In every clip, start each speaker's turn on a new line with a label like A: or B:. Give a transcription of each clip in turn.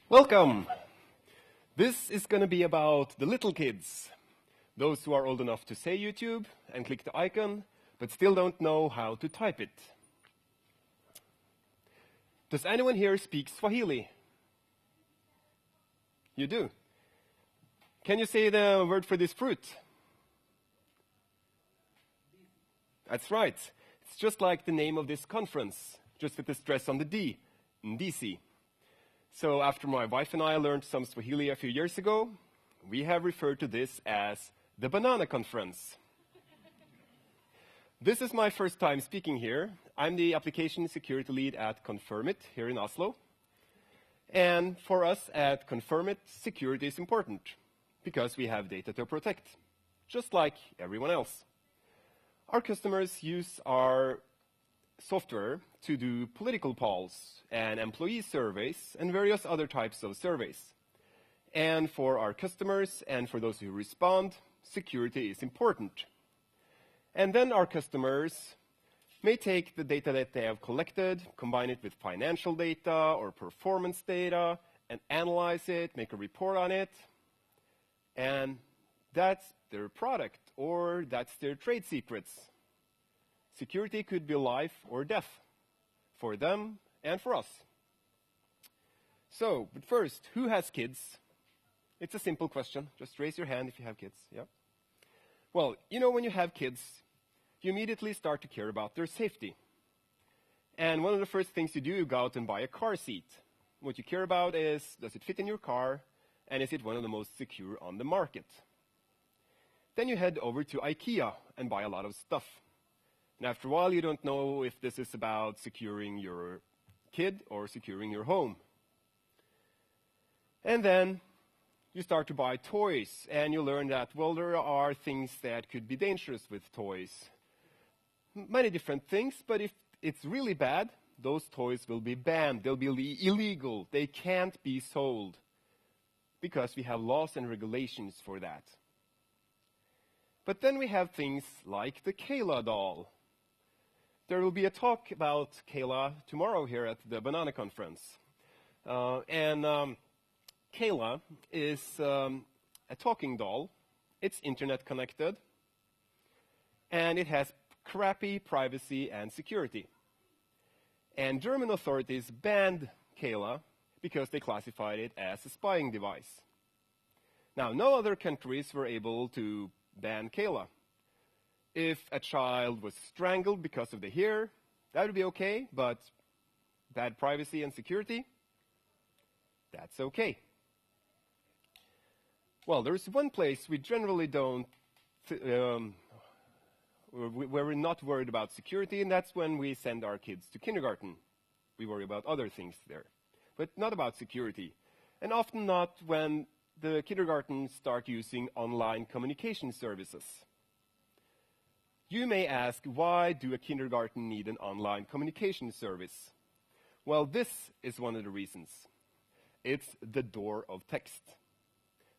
A: Welcome! This is going to be about the little kids, those who are old enough to say YouTube and click the icon, but still don't know how to type it. Does anyone here speak Swahili? You do? Can you say the word for this fruit? That's right. It's just like the name of this conference, just with the stress on the D, NDC. So after my wife and I learned some Swahili a few years ago, we have referred to this as the Banana Conference. This is my first time speaking here. I'm the application security lead at Confirmit here in Oslo. And for us at Confirmit, security is important because we have data to protect, just like everyone else. Our customers use our software to do political polls and employee surveys and various other types of surveys. And for our customers and for those who respond, security is important. And then our customers may take the data that they have collected, combine it with financial data or performance data, and analyze it, make a report on it. And that's their product, or that's their trade secrets. Security could be life or death for them and for us. So, but first, who has kids? It's a simple question. Just raise your hand if you have kids. Yeah. Well, you know, when you have kids, you immediately start to care about their safety. And one of the first things you do, you go out and buy a car seat. What you care about is, does it fit in your car, and is it one of the most secure on the market? Then you head over to IKEA and buy a lot of stuff. And after a while, you don't know if this is about securing your kid or securing your home. And then you start to buy toys, and you learn that, well, there are things that could be dangerous with toys. Many different things, but if it's really bad, those toys will be banned. They'll be illegal. They can't be sold because we have laws and regulations for that. But then we have things like the Kayla doll. There will be a talk about Kayla tomorrow here at the Banana Conference. Kayla is a talking doll. It's internet connected. And it has crappy privacy and security. And German authorities banned Kayla because they classified it as a spying device. Now, no other countries were able to ban Kayla. If a child was strangled because of the hair, that would be okay, but bad privacy and security, that's okay. Well, there's one place we generally don't, where we're not worried about security, and that's when we send our kids to kindergarten. We worry about other things there, but not about security. And often not when the kindergarten start using online communication services. You may ask, why do a kindergarten need an online communication service? Well, this is one of the reasons. It's the door of text.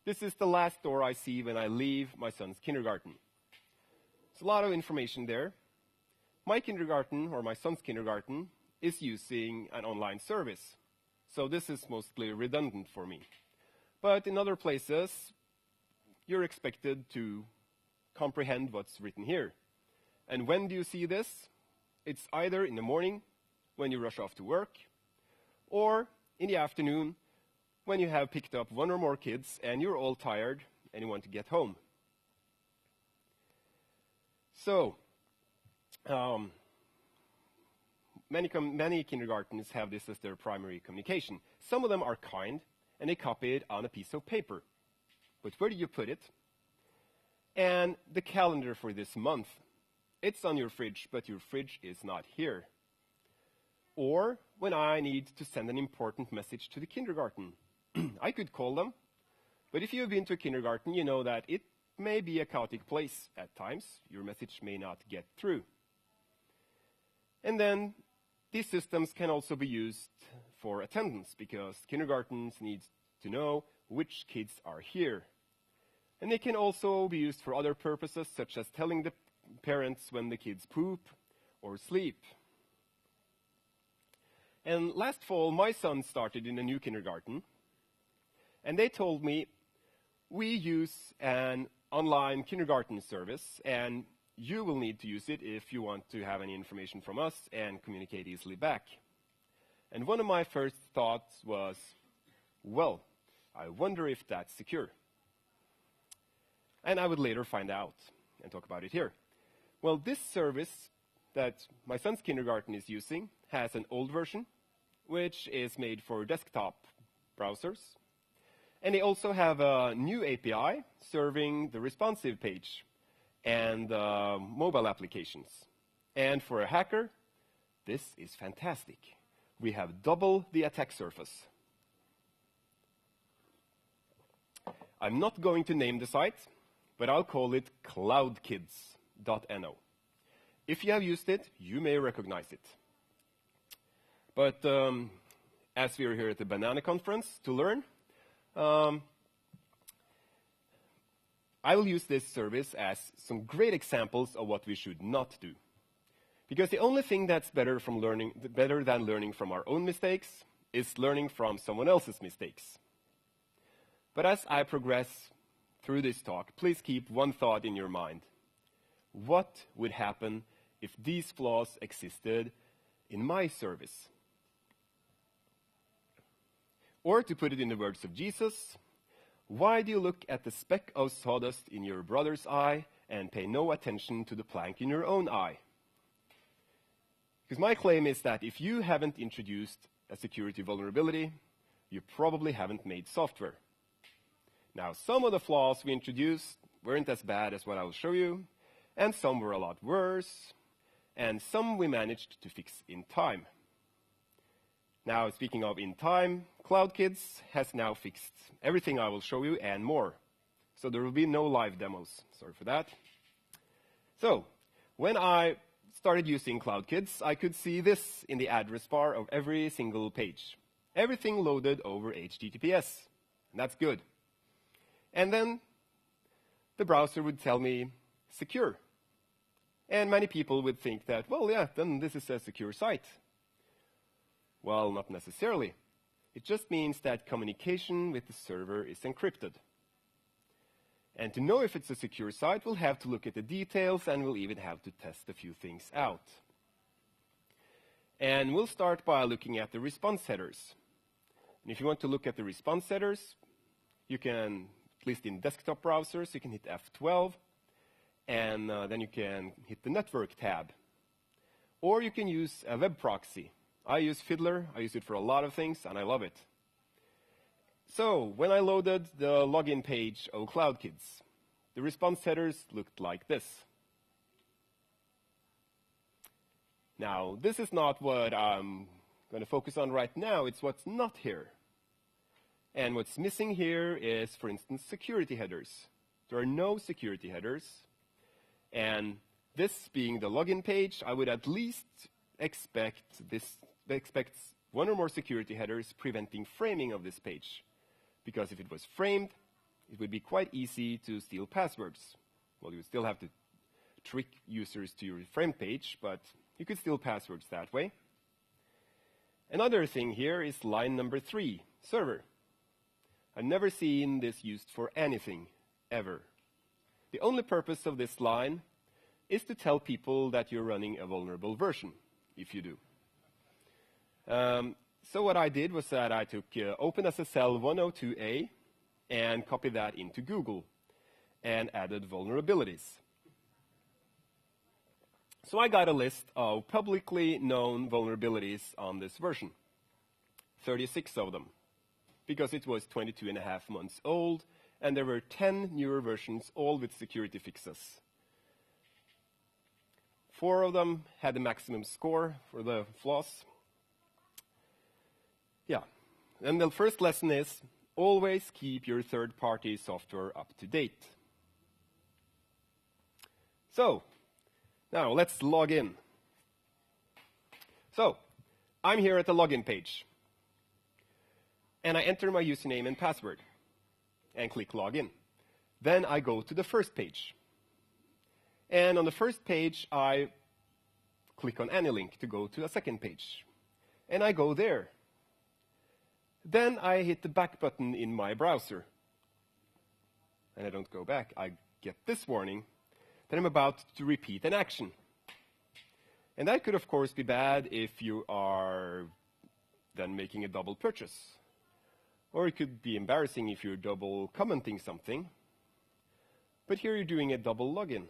A: This is the last door I see when I leave my son's kindergarten. There's a lot of information there. My kindergarten, or my son's kindergarten, is using an online service. So this is mostly redundant for me. But in other places, you're expected to comprehend what's written here. And when do you see this? It's either in the morning, when you rush off to work, or in the afternoon, when you have picked up one or more kids and you're all tired and you want to get home. So, many kindergartens have this as their primary communication. Some of them are kind, and they copy it on a piece of paper. But where do you put it? And the calendar for this month, it's on your fridge, but your fridge is not here. Or when I need to send an important message to the kindergarten, I could call them. But if you've been to kindergarten, you know that it may be a chaotic place at times. Your message may not get through. And then these systems can also be used for attendance because kindergartens need to know which kids are here. And they can also be used for other purposes, such as telling the parents when the kids poop or sleep. And last fall, my son started in a new kindergarten. And they told me, we use an online kindergarten service, and you will need to use it if you want to have any information from us and communicate easily back. And one of my first thoughts was, well, I wonder if that's secure. And I would later find out and talk about it here. Well, this service that my son's kindergarten is using has an old version, which is made for desktop browsers. And they also have a new API serving the responsive page and mobile applications. And for a hacker, this is fantastic. We have double the attack surface. I'm not going to name the site, but I'll call it cloudkids.no. If you have used it, you may recognize it. But as we are here at the Banana Conference to learn, I will use this service as some great examples of what we should not do. Because the only thing that's better than learning from our own mistakes is learning from someone else's mistakes. But as I progress through this talk, please keep one thought in your mind. What would happen if these flaws existed in my service? Or to put it in the words of Jesus, why do you look at the speck of sawdust in your brother's eye and pay no attention to the plank in your own eye? Because my claim is that if you haven't introduced a security vulnerability, you probably haven't made software. Now, some of the flaws we introduced weren't as bad as what I will show you, and some were a lot worse, and some we managed to fix in time. Now, speaking of in time, CloudKids has now fixed everything I will show you and more. So there will be no live demos. Sorry for that. So, when I started using CloudKids, I could see this in the address bar of every single page. Everything loaded over HTTPS. And that's good. And then the browser would tell me secure. And many people would think that, well, yeah, then this is a secure site. Well, not necessarily. It just means that communication with the server is encrypted. And to know if it's a secure site, we'll have to look at the details, and we'll even have to test a few things out. And we'll start by looking at the response headers. And if you want to look at the response headers, you can, at least in desktop browsers, you can hit F12, and then you can hit the network tab. Or you can use a web proxy. I use Fiddler. I use it for a lot of things, and I love it. So when I loaded the login page of CloudKids, the response headers looked like this. Now, this is not what I'm going to focus on right now. It's what's not here. And what's missing here is, for instance, security headers. There are no security headers. And this being the login page, I would at least expect one or more security headers preventing framing of this page. Because if it was framed, it would be quite easy to steal passwords. Well, you would still have to trick users to your framed page, but you could steal passwords that way. Another thing here is line number 3, server. I've never seen this used for anything, ever. The only purpose of this line is to tell people that you're running a vulnerable version, if you do. So what I did was that I took OpenSSL 102A and copied that into Google and added vulnerabilities. So I got a list of publicly known vulnerabilities on this version, 36 of them, because it was 22.5 months old, and there were 10 newer versions, all with security fixes. 4 of them had the maximum score for the flaws. Yeah, and the first lesson is always keep your third-party software up to date. So, now let's log in. So, I'm here at the login page. And I enter my username and password and click login. Then I go to the first page. And on the first page, I click on any link to go to a second page. And I go there. Then I hit the back button in my browser. And I don't go back. I get this warning that I'm about to repeat an action. And that could, of course, be bad if you are then making a double purchase. Or it could be embarrassing if you're double commenting something. But here you're doing a double login.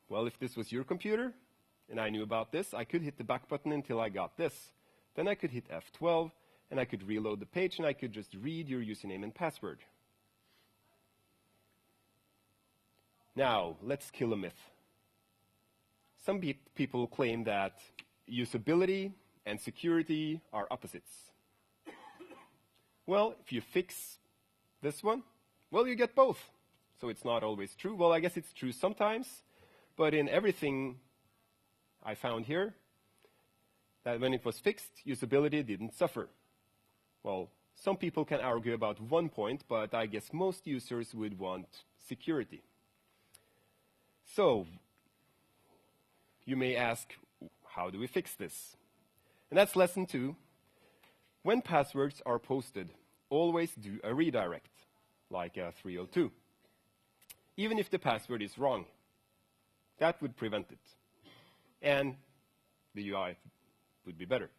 A: Well, if this was your computer, and I knew about this, I could hit the back button until I got this. Then I could hit F12, and I could reload the page, and I could just read your username and password. Now, let's kill a myth. Some people claim that usability and security are opposites. Well, if you fix this one, well, you get both. So it's not always true. Well, I guess it's true sometimes, but in everything I found here, that when it was fixed, usability didn't suffer. Well, some people can argue about one point, but I guess most users would want security. So, you may ask, how do we fix this? And that's lesson 2. When passwords are posted, always do a redirect, like a 302. Even if the password is wrong, that would prevent it. And the UI would be better.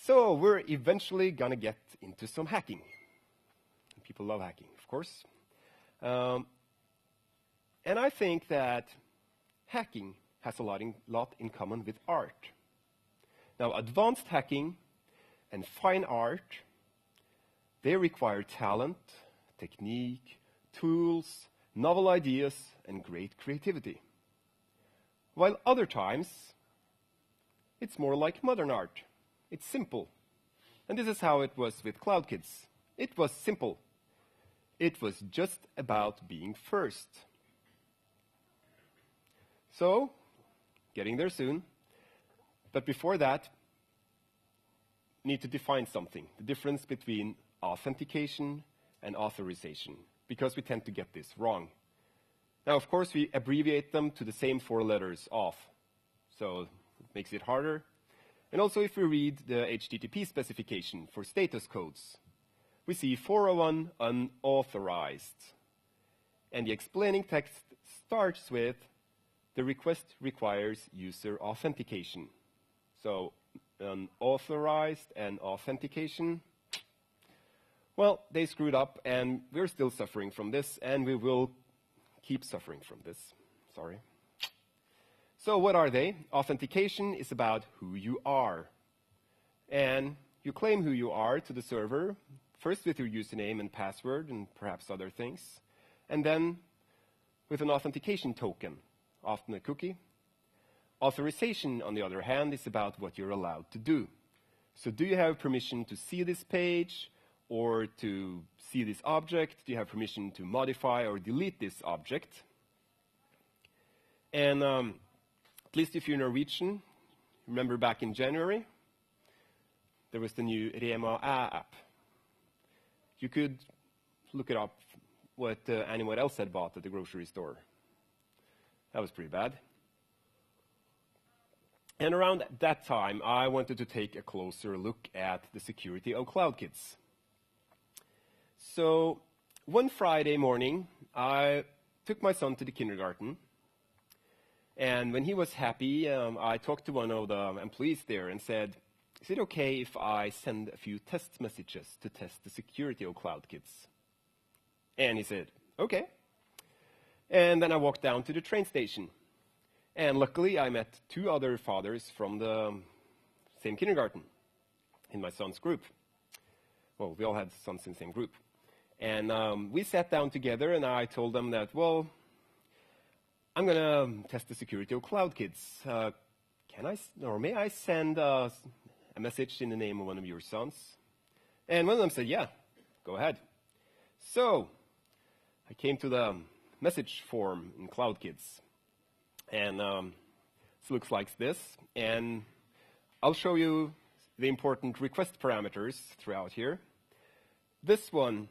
A: So we're eventually going to get into some hacking. People love hacking, of course. And I think that hacking has a lot in common with art. Now, advanced hacking and fine art, they require talent, technique, tools, novel ideas, and great creativity. While other times, it's more like modern art. It's simple. And this is how it was with Cloud Kids. It was simple. It was just about being first. So, getting there soon. But before that, need to define something. The difference between authentication and authorization. Because we tend to get this wrong. Now, of course, we abbreviate them to the same 4 letters, auth. So, it makes it harder. And also, if we read the HTTP specification for status codes, we see 401 unauthorized. And the explaining text starts with, the request requires user authentication. So, unauthorized and authentication, well, they screwed up, and we're still suffering from this, and we will keep suffering from this. Sorry. So what are they? Authentication is about who you are. And you claim who you are to the server, first with your username and password and perhaps other things, and then with an authentication token, often a cookie. Authorization, on the other hand, is about what you're allowed to do. So do you have permission to see this page or to see this object? Do you have permission to modify or delete this object? And at least if you're Norwegian, remember back in January, there was the new Rema app. You could look it up what anyone else had bought at the grocery store. That was pretty bad. And around that time, I wanted to take a closer look at the security of Cloud Kids. So one Friday morning, I took my son to the kindergarten. And when he was happy, I talked to one of the employees there and said, is it okay if I send a few test messages to test the security of Cloud Kids? And he said, okay. And then I walked down to the train station. And luckily, I met 2 other fathers from the same kindergarten in my son's group. Well, we all had sons in the same group. And we sat down together, and I told them that, well, I'm going to test the security of Cloud Kids. May I send a message in the name of one of your sons? And one of them said, yeah, go ahead. So I came to the message form in Cloud Kids. And it looks like this. And I'll show you the important request parameters throughout here. This one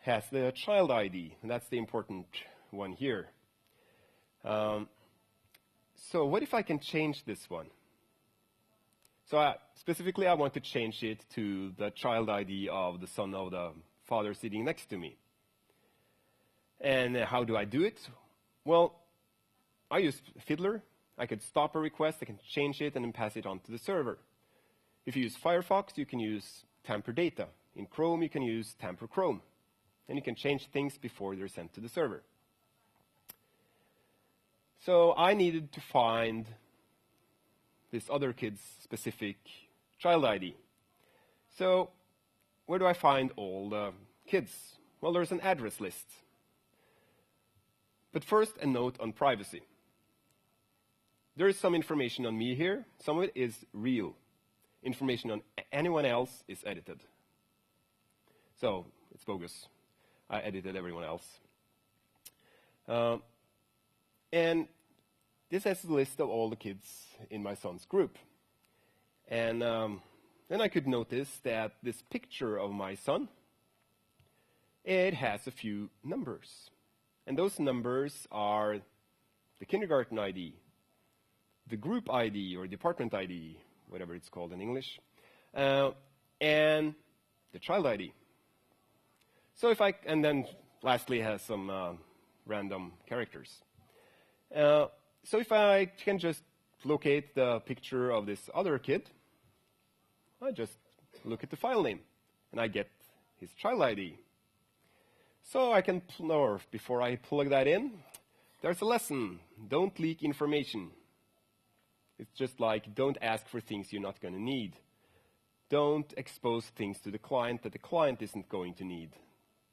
A: has the child ID, and that's the important one here. So what if I can change this one? So specifically, I want to change it to the child ID of the son of the father sitting next to me. And how do I do it? Well, I use Fiddler. I could stop a request, I can change it, and then pass it on to the server. If you use Firefox, you can use tamper data. In Chrome, you can use tamper Chrome. And you can change things before they're sent to the server. So I needed to find this other kid's specific child ID. So where do I find all the kids? Well, there's an address list. But first, a note on privacy. There is some information on me here. Some of it is real. Information on anyone else is edited. So it's bogus. I edited everyone else. And this has a list of all the kids in my son's group. And then I could notice that this picture of my son, it has a few numbers. And those numbers are the kindergarten ID, the group ID or department ID, whatever it's called in English, and the child ID. So and then lastly has some random characters. So if I can just locate the picture of this other kid, I just look at the file name and I get his child ID. So I can, or before I plug that in, there's a lesson. Don't leak information. It's just like, don't ask for things you're not going to need. Don't expose things to the client that the client isn't going to need.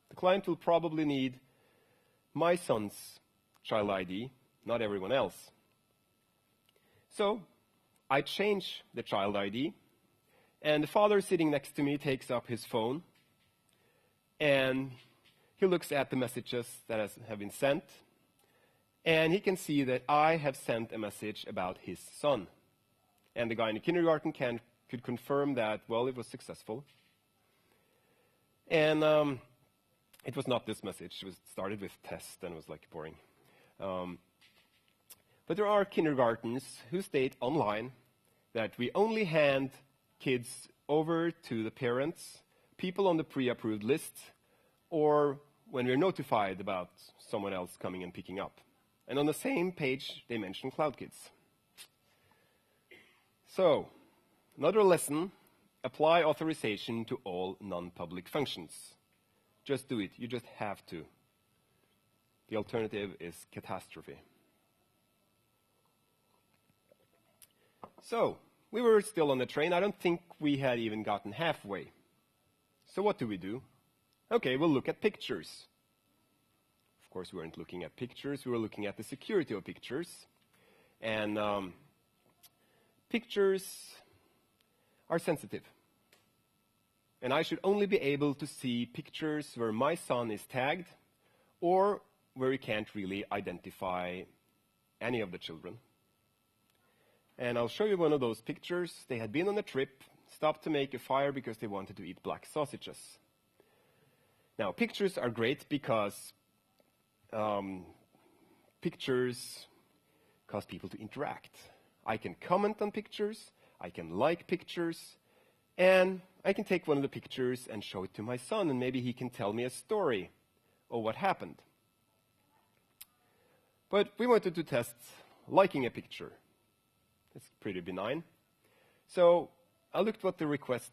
A: The client will probably need my son's child ID, not everyone else. So I change the child ID, and the father sitting next to me takes up his phone, and he looks at the messages that have been sent, and he can see that I have sent a message about his son. And the guy in the kindergarten could confirm that, well, it was successful. And it was not this message. It started with test, and it was like boring. But there are kindergartens who state online that we only hand kids over to the parents, people on the pre-approved list, or when we're notified about someone else coming and picking up. And on the same page, they mention Cloud Kids. So, another lesson, apply authorization to all non-public functions. Just do it. You just have to. The alternative is catastrophe. So, we were still on the train. I don't think we had even gotten halfway. So what do? Okay, we'll look at pictures. Of course, we weren't looking at pictures. We were looking at the security of pictures. And pictures are sensitive. And I should only be able to see pictures where my son is tagged or where we can't really identify any of the children. And I'll show you one of those pictures. They had been on a trip, stopped to make a fire because they wanted to eat black sausages. Now, pictures are great because pictures cause people to interact. I can comment on pictures, I can like pictures, and I can take one of the pictures and show it to my son, and maybe he can tell me a story of what happened. But we wanted to test liking a picture. It's pretty benign. So I looked what the request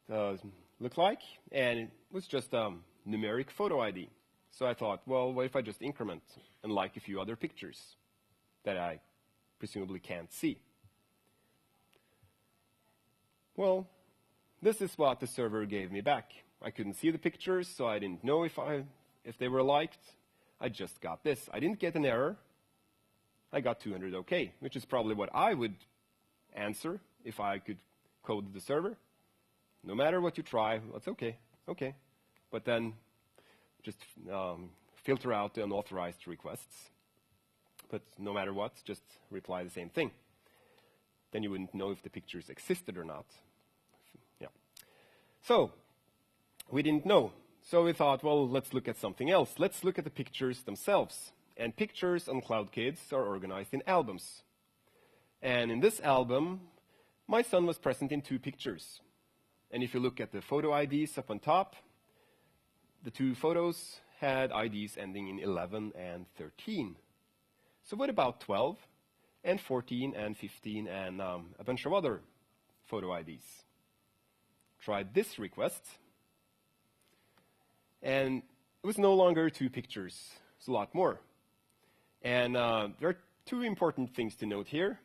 A: looked like, and it was just a numeric photo ID. So I thought, well, what if I just increment and like a few other pictures that I presumably can't see? Well, this is what the server gave me back. I couldn't see the pictures, so I didn't know if they were liked. I just got this. I didn't get an error. I got 200 OK, which is probably what I would answer if I could code the server. No matter what you try, that's OK. OK. But then just filter out the unauthorized requests. But no matter what, just reply the same thing. Then you wouldn't know if the pictures existed or not. Yeah. So we didn't know. So we thought, well, let's look at something else. Let's look at the pictures themselves. And pictures on Cloud Kids are organized in albums. And in this album, my son was present in 2 pictures. And if you look at the photo IDs up on top, the 2 photos had IDs ending in 11 and 13. So what about 12 and 14 and 15 and a bunch of other photo IDs? Tried this request, and it was no longer 2 pictures. It's a lot more. And there are 2 important things to note here.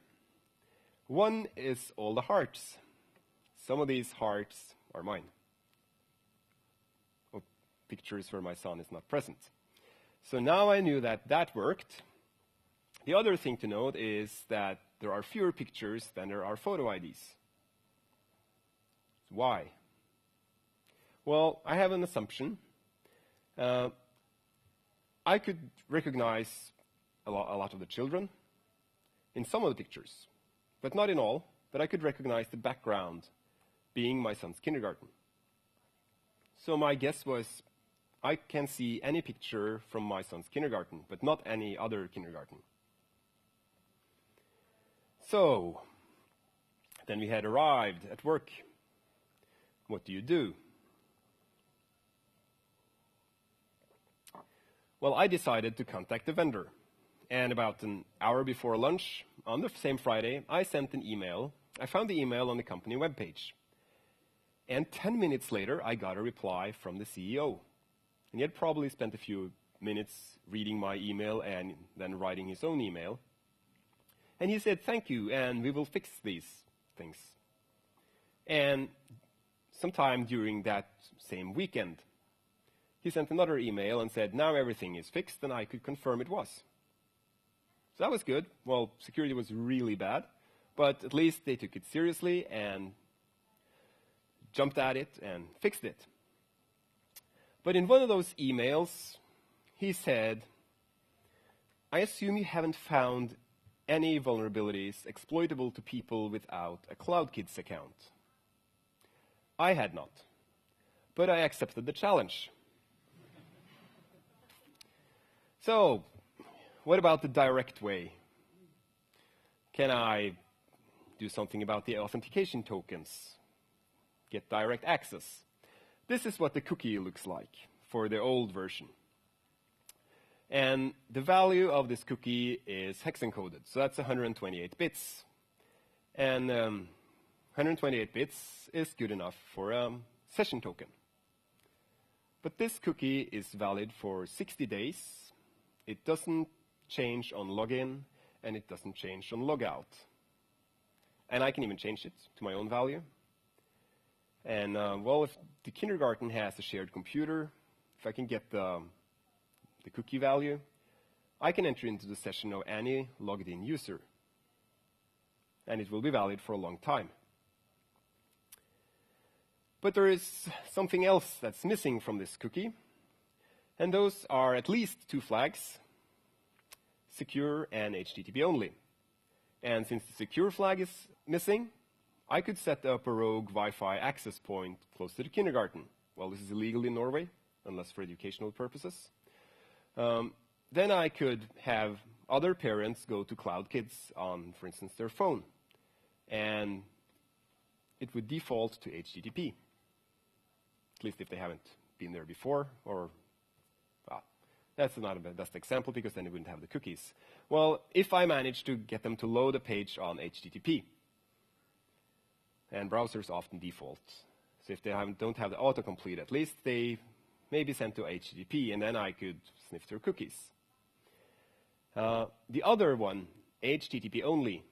A: One is all the hearts. Some of these hearts are mine. Or pictures where my son is not present. So now I knew that that worked. The other thing to note is that there are fewer pictures than there are photo IDs. Why? Well, I have an assumption. I could recognize a lot of the children in some of the pictures, but not in all. But I could recognize the background being my son's kindergarten. So my guess was I can see any picture from my son's kindergarten, but not any other kindergarten. So then we had arrived at work. What do you do? Well, I decided to contact the vendor. And about an hour before lunch, on the same Friday, I sent an email. I found the email on the company webpage. And 10 minutes later, I got a reply from the CEO. And he had probably spent a few minutes reading my email and then writing his own email. And he said, thank you, and we will fix these things. And sometime during that same weekend, he sent another email and said, now everything is fixed, and I could confirm it was. So that was good. Well, security was really bad, but at least they took it seriously and jumped at it and fixed it. But in one of those emails, he said, I assume you haven't found any vulnerabilities exploitable to people without a CloudKids account. I had not, but I accepted the challenge. So, what about the direct way? Can I do something about the authentication tokens? Get direct access? This is what the cookie looks like for the old version. And the value of this cookie is hex encoded, so that's 128 bits. And 128 bits is good enough for a session token. But this cookie is valid for 60 days. It doesn't change on login, and it doesn't change on logout. And I can even change it to my own value. And well, if the kindergarten has a shared computer, if I can get the cookie value, I can enter into the session of any logged in user. And it will be valid for a long time. But there is something else that's missing from this cookie. And those are at least 2 flags, secure and HTTP only. And since the secure flag is missing, I could set up a rogue Wi-Fi access point close to the kindergarten. Well, this is illegal in Norway, unless for educational purposes. Then I could have other parents go to CloudKids on, for instance, their phone. And it would default to HTTP, at least if they haven't been there before. Or, well, that's not a best example because then it wouldn't have the cookies. Well, if I manage to get them to load a page on HTTP, and browsers often default. So if they don't have the autocomplete, at least they may be sent to HTTP, and then I could sniff their cookies. The other one, HTTP only,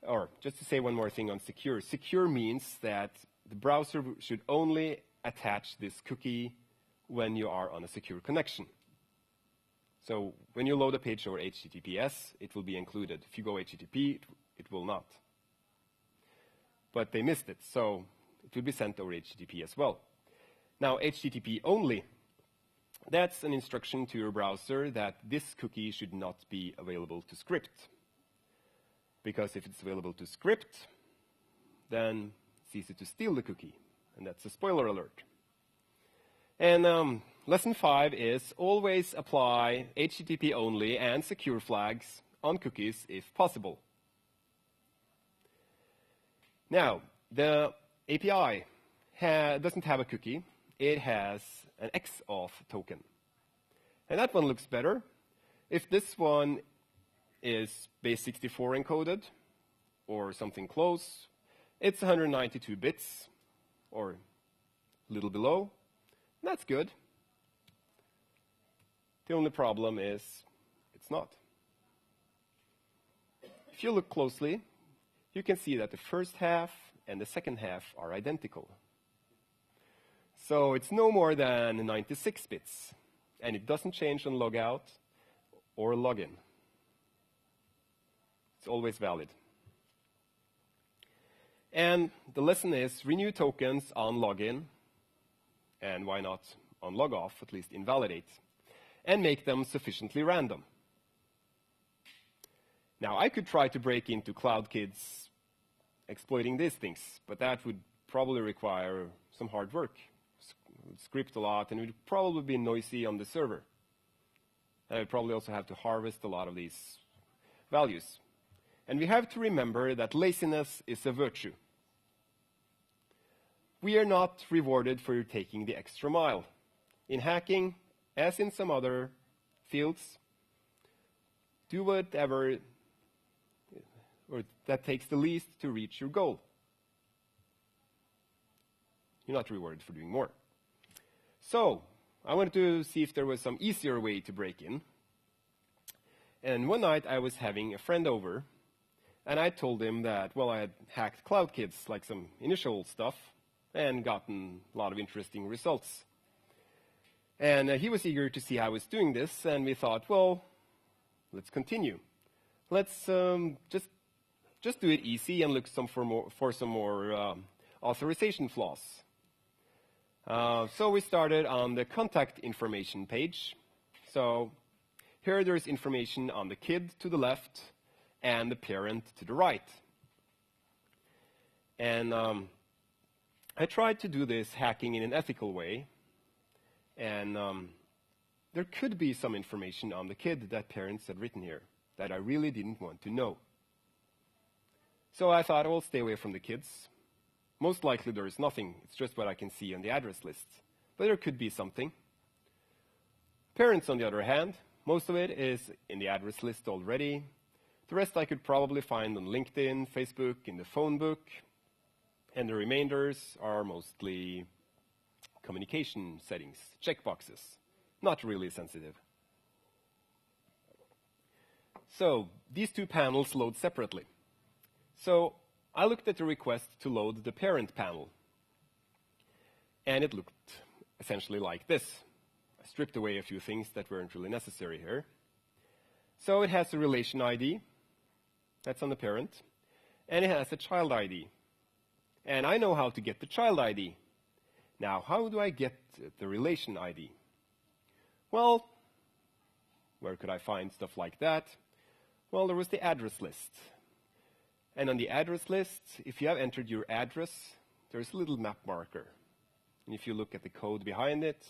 A: or just to say one more thing on secure. Secure means that the browser should only attach this cookie when you are on a secure connection. So when you load a page over HTTPS, it will be included. If you go HTTP, it will not. But they missed it, so it will be sent over HTTP as well. Now, HTTP only, that's an instruction to your browser that this cookie should not be available to script. Because if it's available to script, then it's easy to steal the cookie. And that's a spoiler alert. And lesson 5 is always apply HTTP only and secure flags on cookies if possible. Now, the API doesn't have a cookie. It has an XAuth token. And that one looks better. If this one is base64 encoded, or something close, it's 192 bits, or a little below. That's good. The only problem is it's not. If you look closely, you can see that the first half and the second half are identical. So it's no more than 96 bits, and it doesn't change on logout or login. It's always valid. And the lesson is renew tokens on login, and why not on logoff, at least invalidate, and make them sufficiently random. Now, I could try to break into CloudKids exploiting these things, but that would probably require some hard work. It would script a lot, and it would probably be noisy on the server. And I would probably also have to harvest a lot of these values. And we have to remember that laziness is a virtue. We are not rewarded for taking the extra mile. In hacking, as in some other fields, do whatever or that takes the least to reach your goal. You're not rewarded for doing more. So, I wanted to see if there was some easier way to break in. And one night I was having a friend over, and I told him that, well, I had hacked CloudKids, like some initial stuff, and gotten a lot of interesting results. And he was eager to see how I was doing this, and we thought, well, let's continue. Let's just do it easy and look for some more authorization flaws. So we started on the contact information page. So here there's information on the kid to the left and the parent to the right. And I tried to do this hacking in an ethical way. And there could be some information on the kid that parents had written here that I really didn't want to know. So I thought, I will stay away from the kids. Most likely there is nothing. It's just what I can see on the address list. But there could be something. Parents, on the other hand, most of it is in the address list already. The rest I could probably find on LinkedIn, Facebook, in the phone book. And the remainders are mostly communication settings, checkboxes. Not really sensitive. So these two panels load separately. So I looked at the request to load the parent panel. And it looked essentially like this. I stripped away a few things that weren't really necessary here. So it has a relation ID. That's on the parent. And it has a child ID. And I know how to get the child ID. Now, how do I get the relation ID? Well, where could I find stuff like that? Well, there was the address list. And on the address list, if you have entered your address, there's a little map marker. And if you look at the code behind it,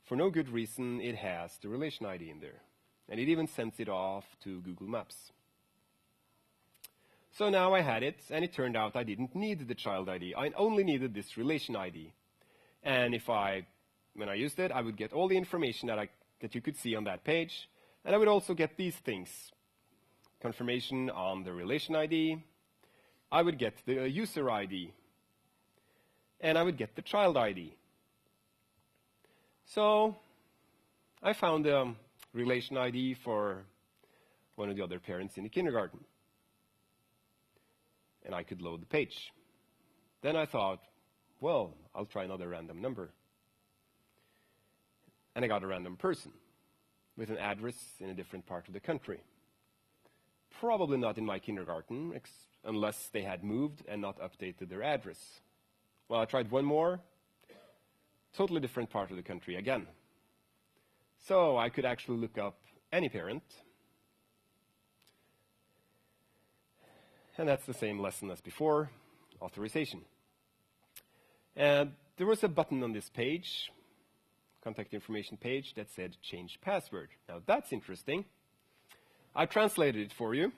A: for no good reason, it has the relation ID in there. And it even sends it off to Google Maps. So now I had it, and it turned out I didn't need the child ID. I only needed this relation ID. And when I used it, I would get all the information that you could see on that page. And I would also get these things. Confirmation on the relation ID. I would get the user ID. And I would get the child ID. So I found a relation ID for one of the other parents in the kindergarten. And I could load the page. Then I thought, well, I'll try another random number. And I got a random person with an address in a different part of the country. Probably not in my kindergarten, unless they had moved and not updated their address. Well, I tried one more, totally different part of the country again. So I could actually look up any parent. And that's the same lesson as before, authorization. And there was a button on this page, contact information page, that said change password. Now that's interesting. I translated it for you.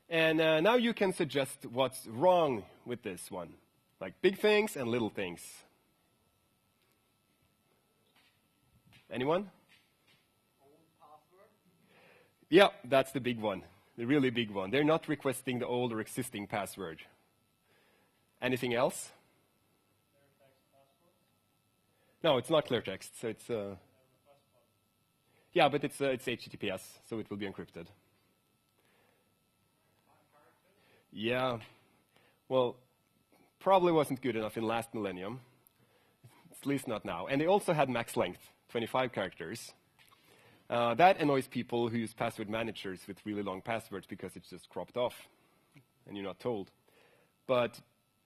A: And now you can suggest what's wrong with this one, like big things and little things. Anyone? Yeah, that's the big one, the really big one. They're not requesting the old or existing password. Anything else? No, it's not clear text, so it's yeah, but it's HTTPS, so it will be encrypted. Yeah, well, probably wasn't good enough in last millennium, at least not now. And they also had max length, 25 characters. That annoys people who use password managers with really long passwords because it's just cropped off and you're not told. But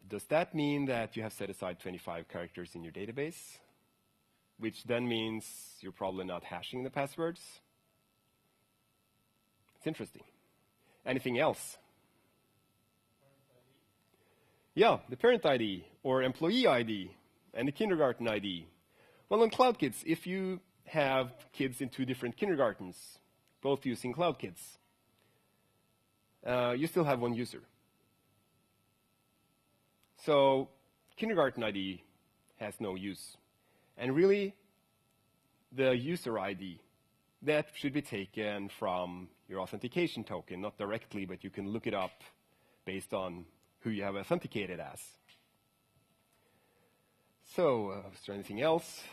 A: does that mean that you have set aside 25 characters in your database? Which then means you're probably not hashing the passwords? It's interesting. Anything else? Yeah, the parent ID or employee ID and the kindergarten ID. Well, on CloudKids, if you have kids in 2 different kindergartens, both using CloudKids, you still have 1 user. So kindergarten ID has no use. And really, the user ID, that should be taken from your authentication token, not directly, but you can look it up based on who you have authenticated as. So, is there anything else?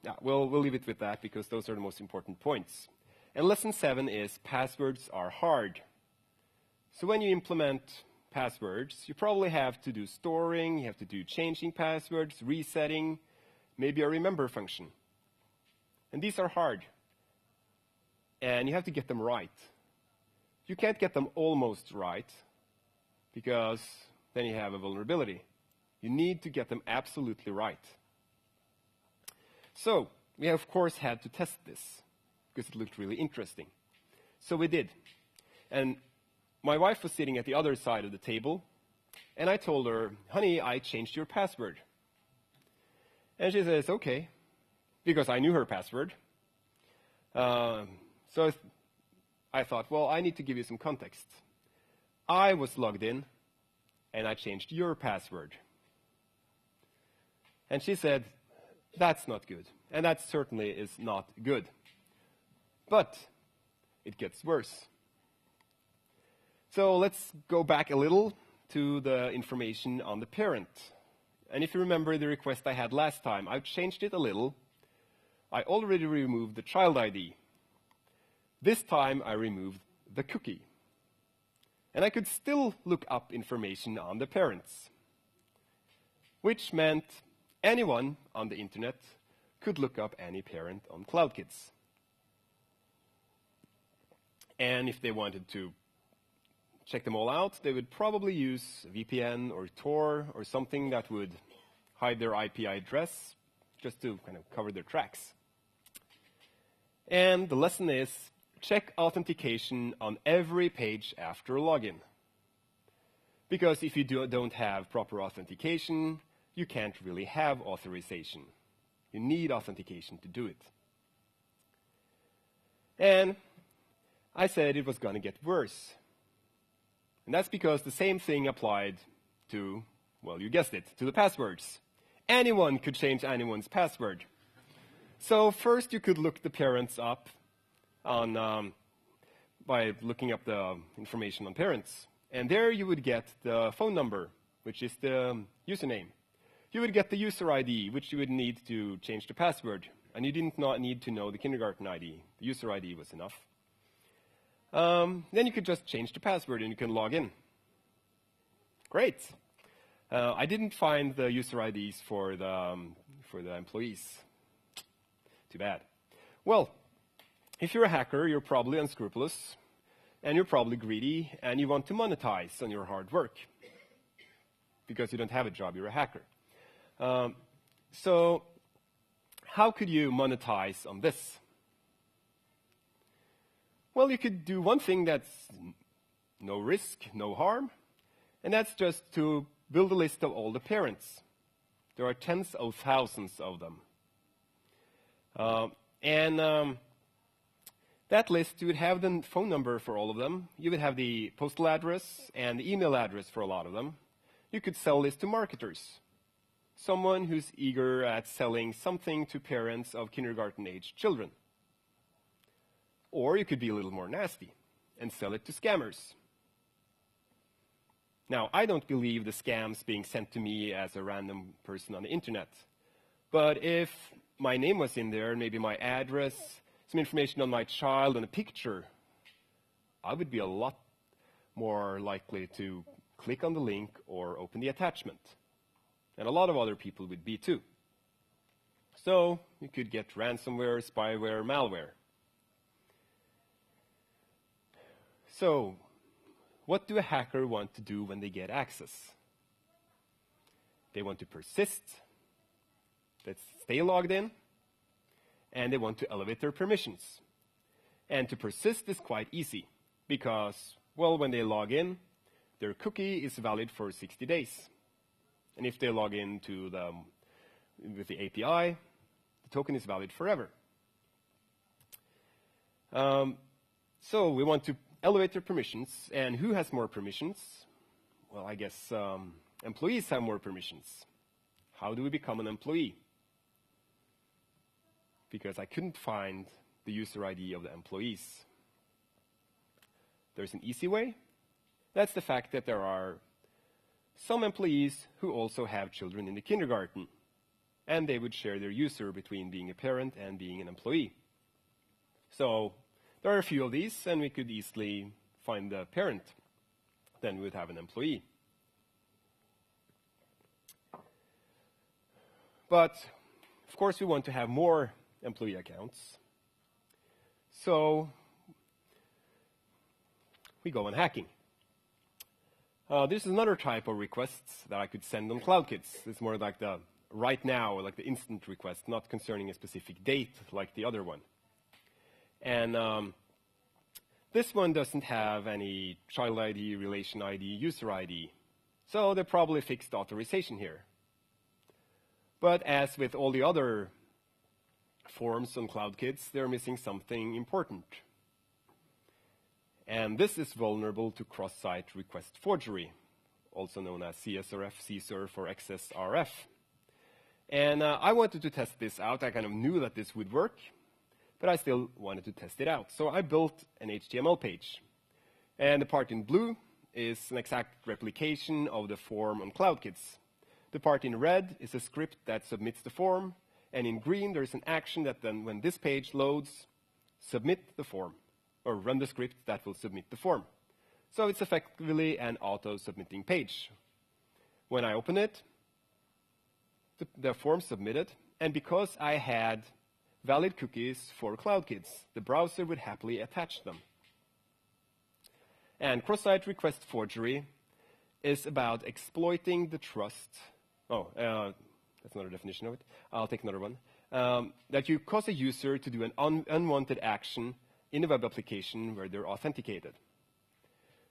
A: Yeah, we'll leave it with that because those are the most important points. And lesson 7 is passwords are hard. So when you implement passwords, you probably have to do storing, you have to do changing passwords, resetting, maybe a remember function. And these are hard. And you have to get them right. You can't get them almost right because then you have a vulnerability. You need to get them absolutely right. So we, of course, had to test this because it looked really interesting. So we did. And my wife was sitting at the other side of the table, and I told her, honey, I changed your password. And she says, okay, because I knew her password. So I thought, well, I need to give you some context. I was logged in, and I changed your password. And she said, that's not good. And that certainly is not good. But it gets worse. So let's go back a little to the information on the parent. And if you remember the request I had last time, I've changed it a little. I already removed the child ID. This time I removed the cookie. And I could still look up information on the parents, which meant anyone on the internet could look up any parent on CloudKids. And if they wanted to check them all out, they would probably use VPN or Tor or something that would hide their IP address just to kind of cover their tracks. And the lesson is, check authentication on every page after login. Because if you don't have proper authentication, you can't really have authorization. You need authentication to do it. And I said it was going to get worse. And that's because the same thing applied to, well, you guessed it, to the passwords. Anyone could change anyone's password. So first you could look the parents up on, by looking up the information on parents. And there you would get the phone number, which is the username. You would get the user ID, which you would need to change the password. And you didn't need to know the kindergarten ID. The user ID was enough. Then you could just change the password and you can log in. Great. I didn't find the user IDs for the employees. Too bad. Well, if you're a hacker, you're probably unscrupulous, and you're probably greedy, and you want to monetize on your hard work. Because you don't have a job, you're a hacker. So how could you monetize on this? Well, you could do one thing that's no risk, no harm, and that's just to build a list of all the parents. There are tens of thousands of them. That list, you would have the phone number for all of them. You would have the postal address and the email address for a lot of them. You could sell this to marketers. Someone who's eager at selling something to parents of kindergarten-aged children. Or you could be a little more nasty and sell it to scammers. Now, I don't believe the scams being sent to me as a random person on the internet. But if my name was in there, maybe my address, some information on my child, and a picture, I would be a lot more likely to click on the link or open the attachment. And a lot of other people would be too. So you could get ransomware, spyware, malware. So what do a hacker want to do when they get access? They want to persist, let's stay logged in, and they want to elevate their permissions. And to persist is quite easy because, well, when they log in, their cookie is valid for 60 days. And if they log in with the API, the token is valid forever. So we want to elevate their permissions. And who has more permissions? Well, I guess employees have more permissions. How do we become an employee? Because I couldn't find the user ID of the employees. There's an easy way. That's the fact that there are some employees who also have children in the kindergarten, and they would share their user between being a parent and being an employee. So there are a few of these, and we could easily find the parent. Then we would have an employee. But, of course, we want to have more employee accounts. So we go on hacking. This is another type of requests that I could send on CloudKids. It's more like the right now, like the instant request, not concerning a specific date like the other one. And this one doesn't have any child ID, relation ID, user ID. So they probably fixed authorization here. But as with all the other forms on CloudKids, they're missing something important. And this is vulnerable to cross-site request forgery, also known as CSRF, CSRF, or XSRF. And I wanted to test this out. I kind of knew that this would work, but I still wanted to test it out. So I built an HTML page. And the part in blue is an exact replication of the form on CloudKids. The part in red is a script that submits the form, and in green there's an action that then, when this page loads, submit the form, or run the script that will submit the form. So it's effectively an auto-submitting page. When I open it, the form submitted, and because I had valid cookies for CloudKids, the browser would happily attach them. And cross-site request forgery is about exploiting the trust. That's another definition of it. I'll take another one. That you cause a user to do an unwanted action in a web application where they're authenticated.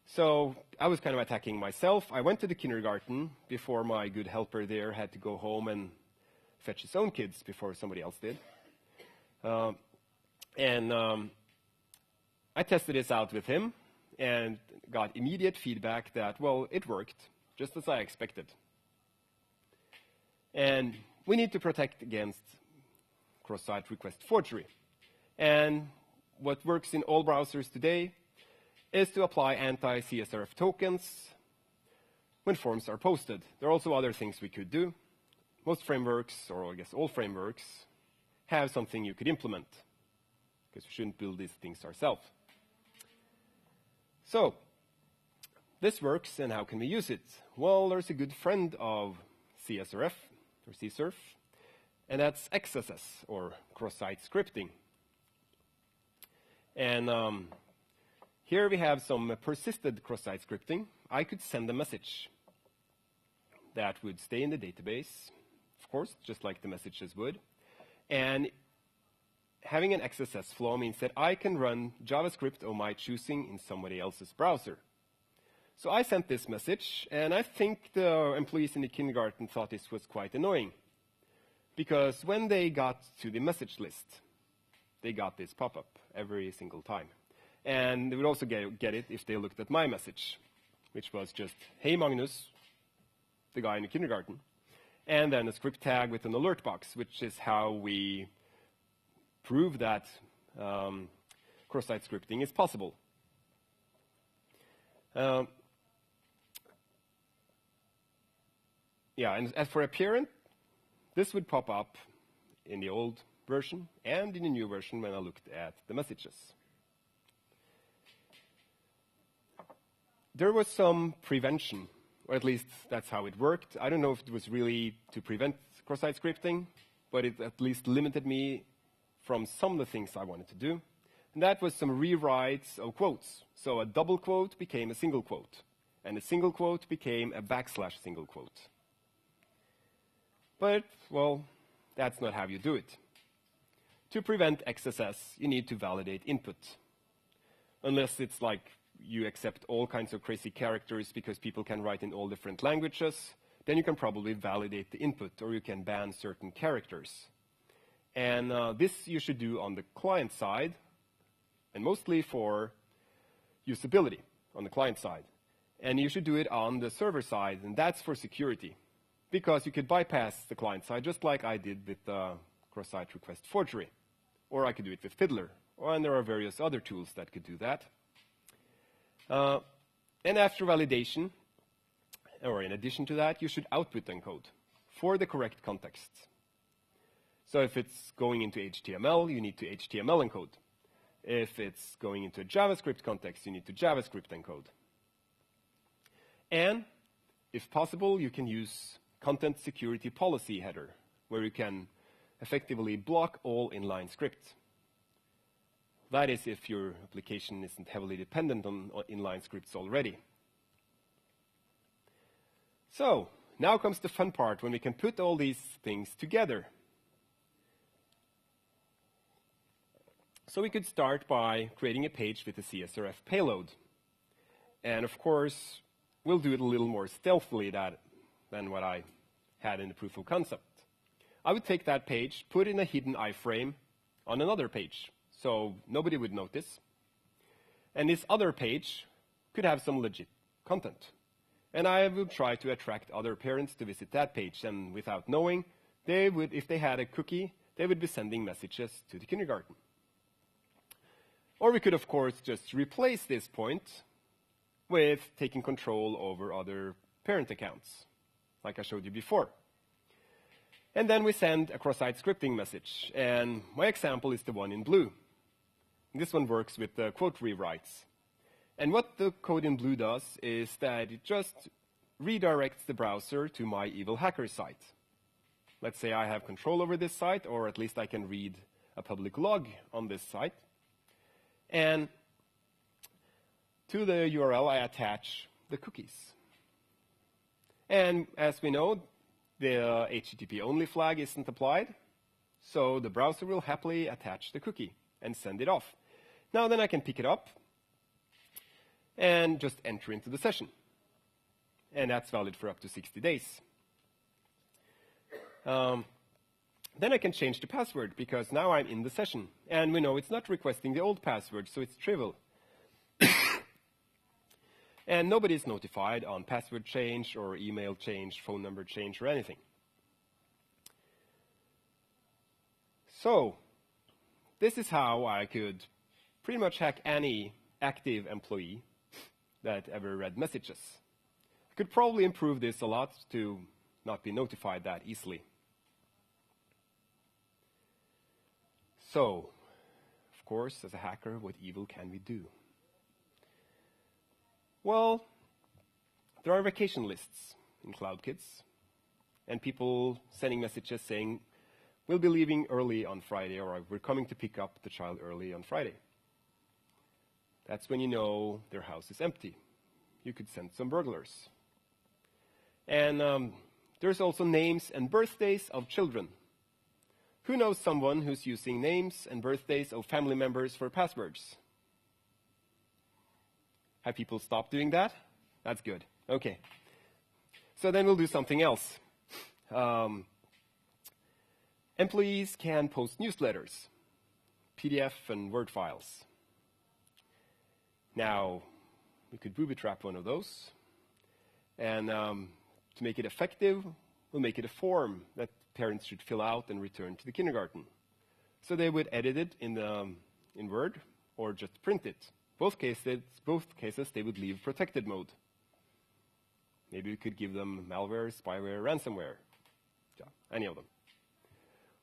A: So I was kind of attacking myself. I went to the kindergarten before my good helper there had to go home and fetch his own kids before somebody else did. I tested this out with him and got immediate feedback that, well, it worked, just as I expected. And we need to protect against cross-site request forgery. And what works in all browsers today is to apply anti-CSRF tokens when forms are posted. There are also other things we could do. Most frameworks, or I guess all frameworks, have something you could implement, because we shouldn't build these things ourselves. So this works, and how can we use it? Well, there's a good friend of CSRF, or CSRF, and that's XSS, or cross-site scripting. And here we have some persisted cross-site scripting. I could send a message that would stay in the database, of course, just like the messages would. And having an XSS flow means that I can run JavaScript of my choosing in somebody else's browser. So I sent this message, and I think the employees in the kindergarten thought this was quite annoying. Because when they got to the message list, they got this pop-up every single time. And they would also get it if they looked at my message, which was just, hey, Magnus, the guy in the kindergarten. And then a script tag with an alert box, which is how we prove that cross-site scripting is possible. Yeah, and as for a parent, this would pop up in the old version and in the new version when I looked at the messages. There was some prevention, or at least that's how it worked. I don't know if it was really to prevent cross-site scripting, but it at least limited me from some of the things I wanted to do. And that was some rewrites of quotes. So a double quote became a single quote, and a single quote became a / single quote. But, well, that's not how you do it. To prevent XSS, you need to validate input. Unless it's like you accept all kinds of crazy characters because people can write in all different languages, then you can probably validate the input, or you can ban certain characters. And this you should do on the client side, and mostly for usability on the client side. And you should do it on the server side, and that's for security. Because you could bypass the client side, just like I did with cross-site request forgery. Or I could do it with Fiddler. And there are various other tools that could do that. And after validation, or in addition to that, you should output encode for the correct context. So if it's going into HTML, you need to HTML encode. If it's going into a JavaScript context, you need to JavaScript encode. And if possible, you can use content security policy header, where you can effectively block all inline script. That is if your application isn't heavily dependent on inline scripts already. So now comes the fun part when we can put all these things together. So we could start by creating a page with a CSRF payload. And of course, we'll do it a little more stealthily than what I had in the proof of concept. I would take that page, put in a hidden iframe on another page, so nobody would notice. And this other page could have some legit content. And I would try to attract other parents to visit that page, and without knowing, they would, if they had a cookie, they would be sending messages to the kindergarten. Or we could, of course, just replace this point with taking control over other parent accounts, like I showed you before. And then we send a cross-site scripting message. And my example is the one in blue. This one works with the quote rewrites. And what the code in blue does is that it just redirects the browser to my evil hacker site. Let's say I have control over this site, or at least I can read a public log on this site. And to the URL, I attach the cookies. And as we know, the HTTP only flag isn't applied, so the browser will happily attach the cookie and send it off. Now then I can pick it up and just enter into the session. And that's valid for up to 60 days. Then I can change the password, because now I'm in the session. And we know it's not requesting the old password, so it's trivial. And nobody is notified on password change or email change, phone number change, or anything. So this is how I could pretty much hack any active employee that ever read messages. I could probably improve this a lot to not be notified that easily. So, of course, as a hacker, what evil can we do? Well, there are vacation lists in CloudKids, and people sending messages saying, we'll be leaving early on Friday, or we're coming to pick up the child early on Friday. That's when you know their house is empty. You could send some burglars. And there's also names and birthdays of children. Who knows someone who's using names and birthdays of family members for passwords? Have people stopped doing that? That's good. Okay. So then we'll do something else. Employees can post newsletters. PDF and Word files. Now, we could booby-trap one of those. And to make it effective, we'll make it a form that parents should fill out and return to the kindergarten. So they would edit it in Word or just print it. Both cases, they would leave protected mode. Maybe we could give them malware, spyware, ransomware. Yeah, any of them.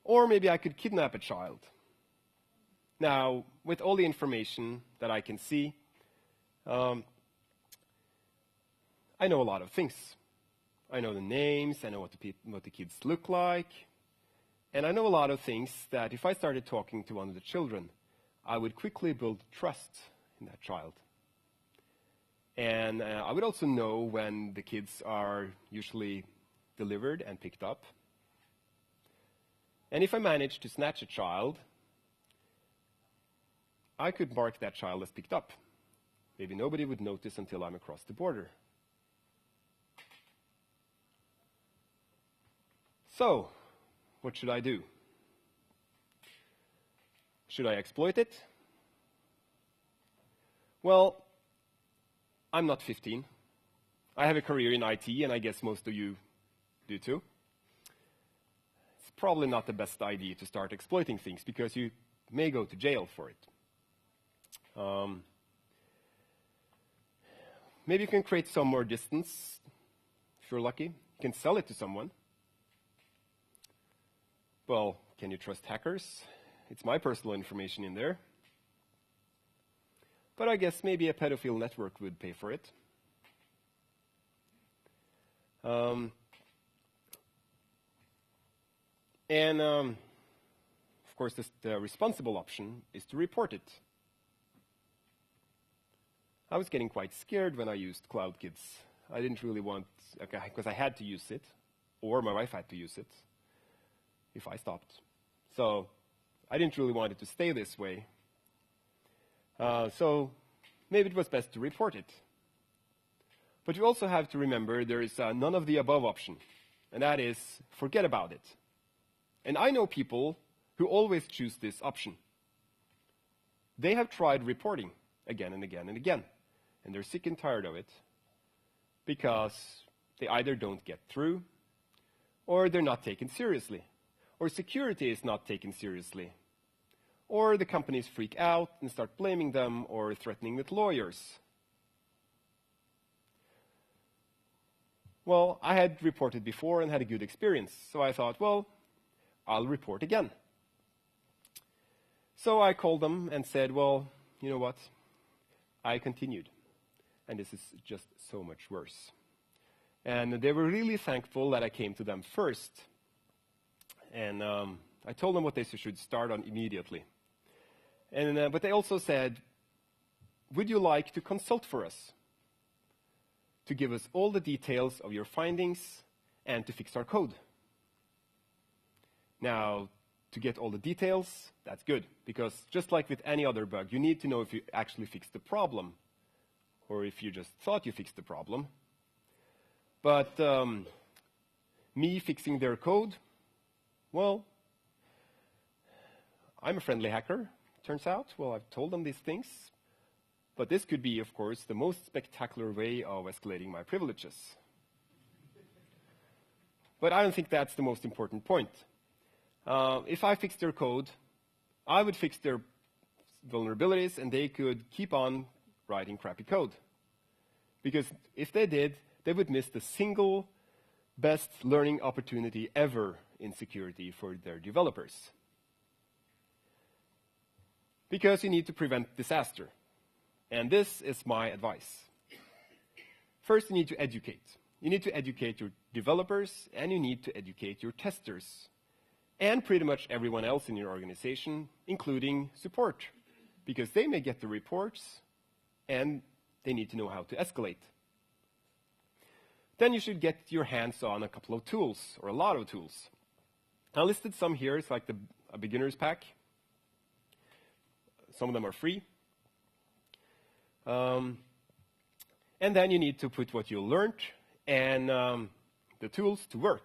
A: Or maybe I could kidnap a child. Now, with all the information that I can see, I know a lot of things. I know the names, I know what the kids look like, and I know a lot of things that if I started talking to one of the children, I would quickly build trust in that child. And I would also know when the kids are usually delivered and picked up. And if I managed to snatch a child, I could mark that child as picked up. Maybe nobody would notice until I'm across the border. So, what should I do? Should I exploit it? Well, I'm not 15. I have a career in IT, and I guess most of you do too. It's probably not the best idea to start exploiting things, because you may go to jail for it. Maybe you can create some more distance, if you're lucky. You can sell it to someone. Well, can you trust hackers? It's my personal information in there. But I guess maybe a pedophile network would pay for it. Of course, the responsible option is to report it. I was getting quite scared when I used CloudKids. I didn't really want, because I had to use it, or my wife had to use it if I stopped. So I didn't really want it to stay this way. So maybe it was best to report it. But you also have to remember there is none of the above option, and that is forget about it. And I know people who always choose this option. They have tried reporting again and again and again, and they're sick and tired of it because they either don't get through, or they're not taken seriously, or security is not taken seriously, or the companies freak out and start blaming them or threatening with lawyers. Well, I had reported before and had a good experience, so I thought, well, I'll report again. So I called them and said, well, you know what? I continued, and this is just so much worse. And they were really thankful that I came to them first. And I told them what they should start on immediately. And but they also said, would you like to consult for us? To give us all the details of your findings and to fix our code. Now, to get all the details, that's good. Because just like with any other bug, you need to know if you actually fixed the problem. Or if you just thought you fixed the problem. But me fixing their code, well, I'm a friendly hacker, turns out. Well, I've told them these things. But this could be, of course, the most spectacular way of escalating my privileges. But I don't think that's the most important point. If I fixed their code, I would fix their vulnerabilities, and they could keep on writing crappy code. Because if they did, they would miss the single best learning opportunity ever in security for their developers. Because you need to prevent disaster. And this is my advice. First, you need to educate. You need to educate your developers, and you need to educate your testers, and pretty much everyone else in your organization, including support, because they may get the reports, and they need to know how to escalate. Then you should get your hands on a couple of tools, or a lot of tools. I listed some here. It's like a beginner's pack. Some of them are free. And then you need to put what you learned and the tools to work.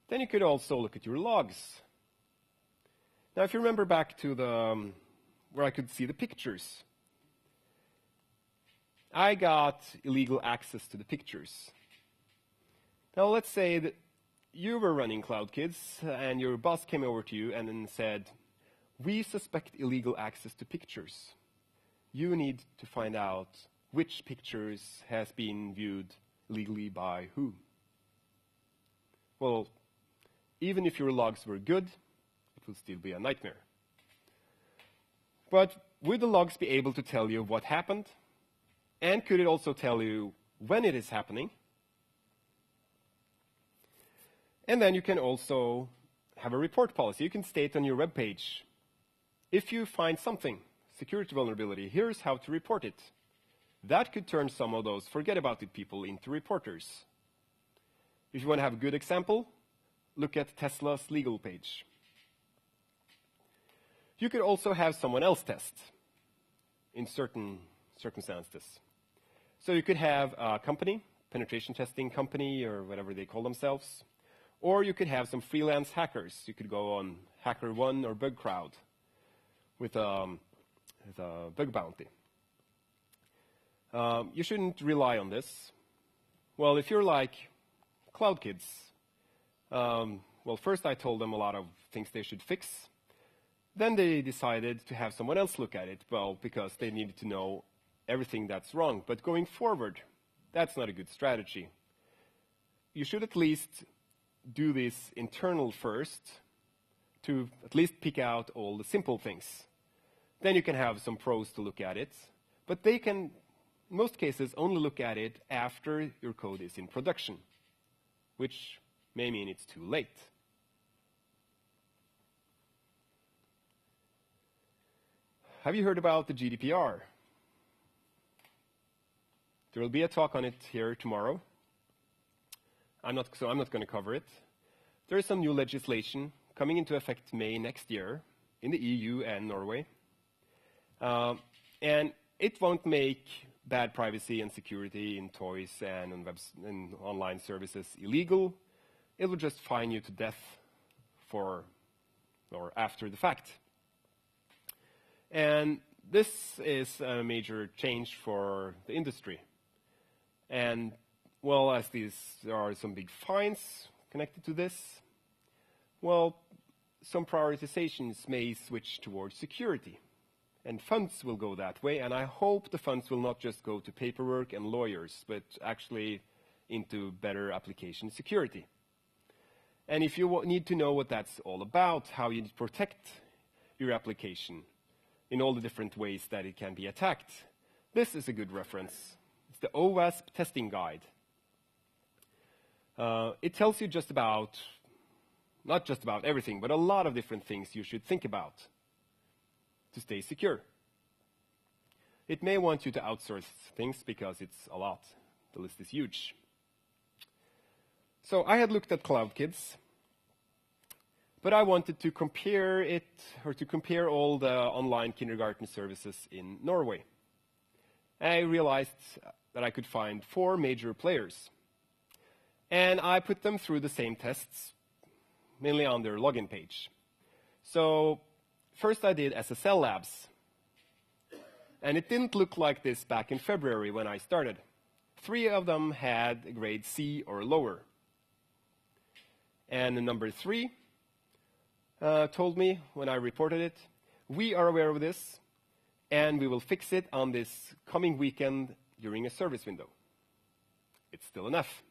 A: Then you could also look at your logs. Now, if you remember back to the where I could see the pictures, I got illegal access to the pictures. Now, let's say that you were running CloudKids and your boss came over to you and then said, "We suspect illegal access to pictures. You need to find out which pictures has been viewed illegally by who." Well, even if your logs were good, it would still be a nightmare. But would the logs be able to tell you what happened? And could it also tell you when it is happening? And then you can also have a report policy. You can state on your web page, if you find something, security vulnerability, here's how to report it. That could turn some of those forget about it people into reporters. If you want to have a good example, look at Tesla's legal page. You could also have someone else test in certain circumstances. So you could have a company, penetration testing company or whatever they call themselves, or you could have some freelance hackers. You could go on HackerOne or BugCrowd with a bug bounty. You shouldn't rely on this. Well, if you're like CloudKids, well, first I told them a lot of things they should fix. Then they decided to have someone else look at it, well, because they needed to know everything that's wrong. But going forward, that's not a good strategy. You should at least do this internal first to at least pick out all the simple things. Then you can have some pros to look at it. But they can, in most cases, only look at it after your code is in production, which may mean it's too late. Have you heard about the GDPR? There will be a talk on it here tomorrow. I'm not going to cover it. There is some new legislation coming into effect May next year in the EU and Norway. And it won't make bad privacy and security in toys and on and online services illegal. It will just fine you to death for or after the fact. And this is a major change for the industry. And, well, as there are some big fines connected to this, well, some prioritizations may switch towards security. And funds will go that way, and I hope the funds will not just go to paperwork and lawyers, but actually into better application security. And if you need to know what that's all about, how you protect your application in all the different ways that it can be attacked, this is a good reference. It's the OWASP testing guide. It tells you not just about everything, but a lot of different things you should think about to stay secure. It may want you to outsource things because it's a lot. The list is huge. So I had looked at CloudKids, but I wanted to compare it, or to compare all the online kindergarten services in Norway. I realized that I could find 4 major players. And I put them through the same tests, mainly on their login page. So first I did SSL labs. And it didn't look like this back in February when I started. 3 of them had a grade C or lower. And the number 3 told me when I reported it, we are aware of this, and we will fix it on this coming weekend during a service window. It's still enough.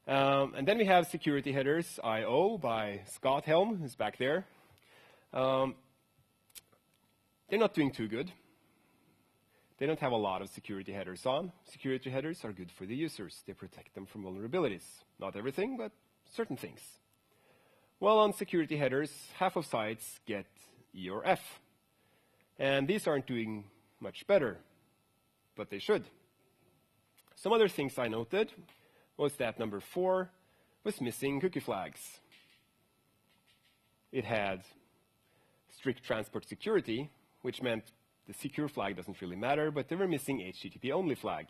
A: And then we have security headers IO by Scott Helm, who's back there. They're not doing too good. They don't have a lot of security headers on. Security headers are good for the users. They protect them from vulnerabilities. Not everything, but certain things. Well, on security headers, half of sites get E or F. And these aren't doing much better, but they should. Some other things I noted was that number 4 was missing cookie flags. It had strict transport security, which meant the secure flag doesn't really matter, but they were missing HTTP only flag.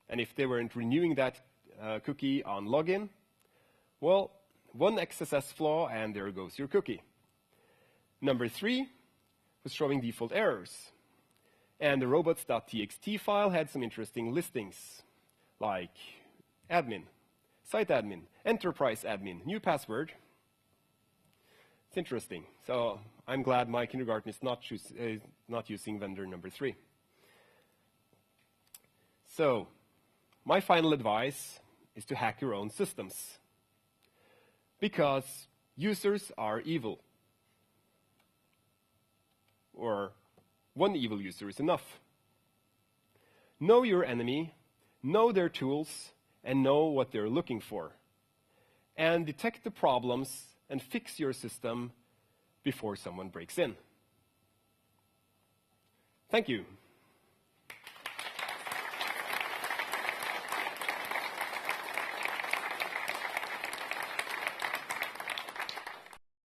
A: And if they weren't renewing that cookie on login, well, one XSS flaw and there goes your cookie. Number 3 was showing default errors. And the robots.txt file had some interesting listings, like admin, site admin, enterprise admin, new password. It's interesting. So I'm glad my kindergarten is not using vendor number 3. So my final advice is to hack your own systems, because users are evil. Or one evil user is enough. Know your enemy, know their tools, and know what they're looking for. And detect the problems and fix your system before someone breaks in. Thank you.